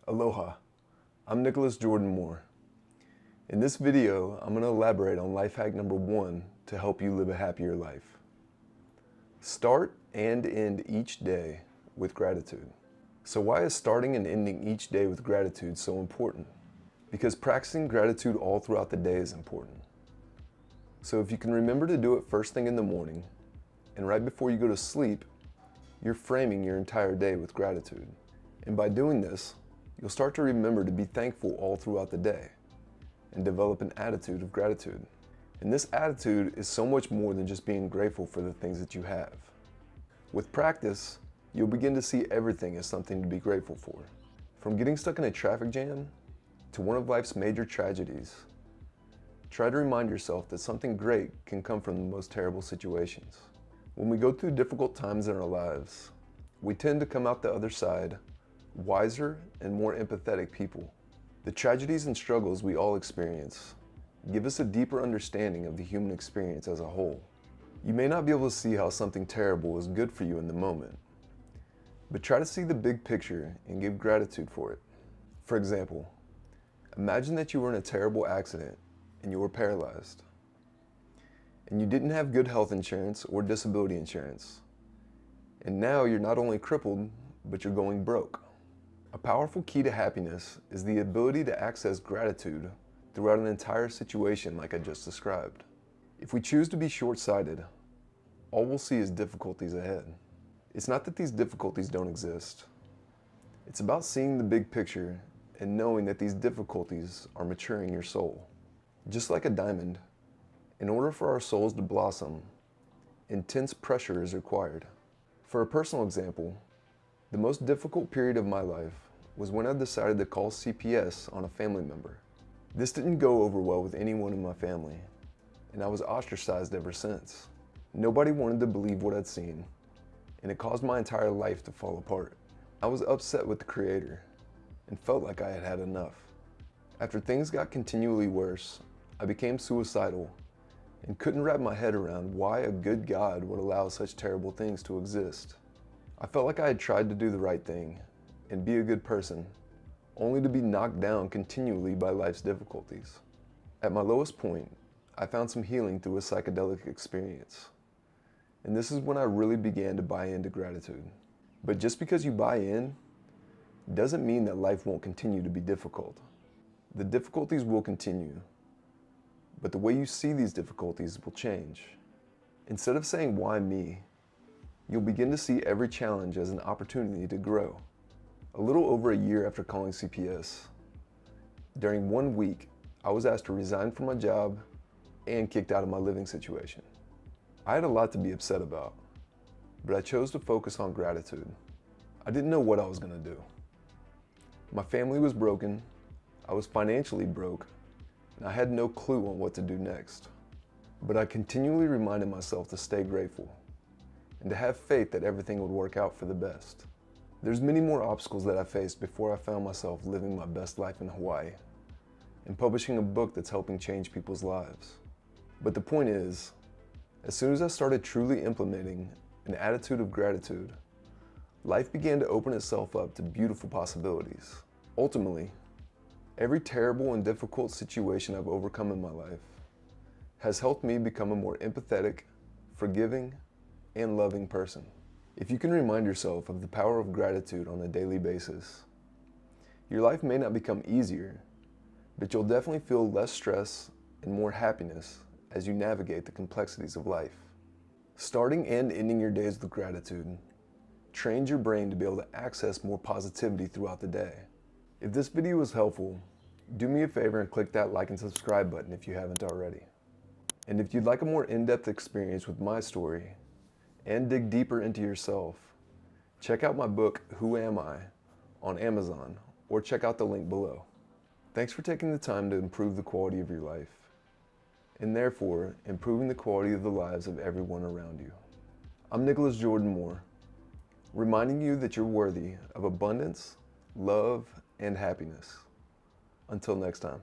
Aloha, I'm Nicholas Jordan Moore. In this video, I'm going to elaborate on life hack number 1 to help you live a happier life. Start and end each day with gratitude. So why is starting and ending each day with gratitude so important? Because practicing gratitude all throughout the day is important. So if you can remember to do it first thing in the morning, and right before you go to sleep, you're framing your entire day with gratitude. And by doing this, you'll start to remember to be thankful all throughout the day and develop an attitude of gratitude. And this attitude is so much more than just being grateful for the things that you have. With practice, you'll begin to see everything as something to be grateful for. From getting stuck in a traffic jam to one of life's major tragedies, try to remind yourself that something great can come from the most terrible situations. When we go through difficult times in our lives, we tend to come out the other side wiser and more empathetic people. The tragedies and struggles we all experience give us a deeper understanding of the human experience as a whole. You may not be able to see how something terrible is good for you in the moment, but try to see the big picture and give gratitude for it. For example, imagine that you were in a terrible accident and you were paralyzed, and you didn't have good health insurance or disability insurance, and now you're not only crippled, but you're going broke. A powerful key to happiness is the ability to access gratitude throughout an entire situation like I just described. If we choose to be short-sighted, all we'll see is difficulties ahead. It's not that these difficulties don't exist. It's about seeing the big picture and knowing that these difficulties are maturing your soul. Just like a diamond, in order for our souls to blossom, intense pressure is required. For a personal example, the most difficult period of my life was when I decided to call CPS on a family member. This didn't go over well with anyone in my family, and I was ostracized ever since. Nobody wanted to believe what I'd seen, and it caused my entire life to fall apart. I was upset with the Creator and felt like I had had enough. After things got continually worse, I became suicidal and couldn't wrap my head around why a good God would allow such terrible things to exist. I felt like I had tried to do the right thing and be a good person, only to be knocked down continually by life's difficulties. At my lowest point, I found some healing through a psychedelic experience. And this is when I really began to buy into gratitude. But just because you buy in, doesn't mean that life won't continue to be difficult. The difficulties will continue, but the way you see these difficulties will change. Instead of saying, "Why me?" you'll begin to see every challenge as an opportunity to grow. A little over a year after calling CPS, during 1 week, I was asked to resign from my job and kicked out of my living situation. I had a lot to be upset about, but I chose to focus on gratitude. I didn't know what I was going to do. My family was broken, I was financially broke, and I had no clue on what to do next. But I continually reminded myself to stay grateful and to have faith that everything would work out for the best. There's many more obstacles that I faced before I found myself living my best life in Hawaii and publishing a book that's helping change people's lives. But the point is, as soon as I started truly implementing an attitude of gratitude, life began to open itself up to beautiful possibilities. Ultimately, every terrible and difficult situation I've overcome in my life has helped me become a more empathetic, forgiving, and loving person. If you can remind yourself of the power of gratitude on a daily basis, your life may not become easier, but you'll definitely feel less stress and more happiness as you navigate the complexities of life. Starting and ending your days with gratitude trains your brain to be able to access more positivity throughout the day. If this video was helpful, do me a favor and click that like and subscribe button if you haven't already. And if you'd like a more in-depth experience with my story and dig deeper into yourself, check out my book, Who Am I, on Amazon, or check out the link below. Thanks for taking the time to improve the quality of your life, and therefore improving the quality of the lives of everyone around you. I'm Nicholas Jordan Moore, reminding you that you're worthy of abundance, love, and happiness. Until next time.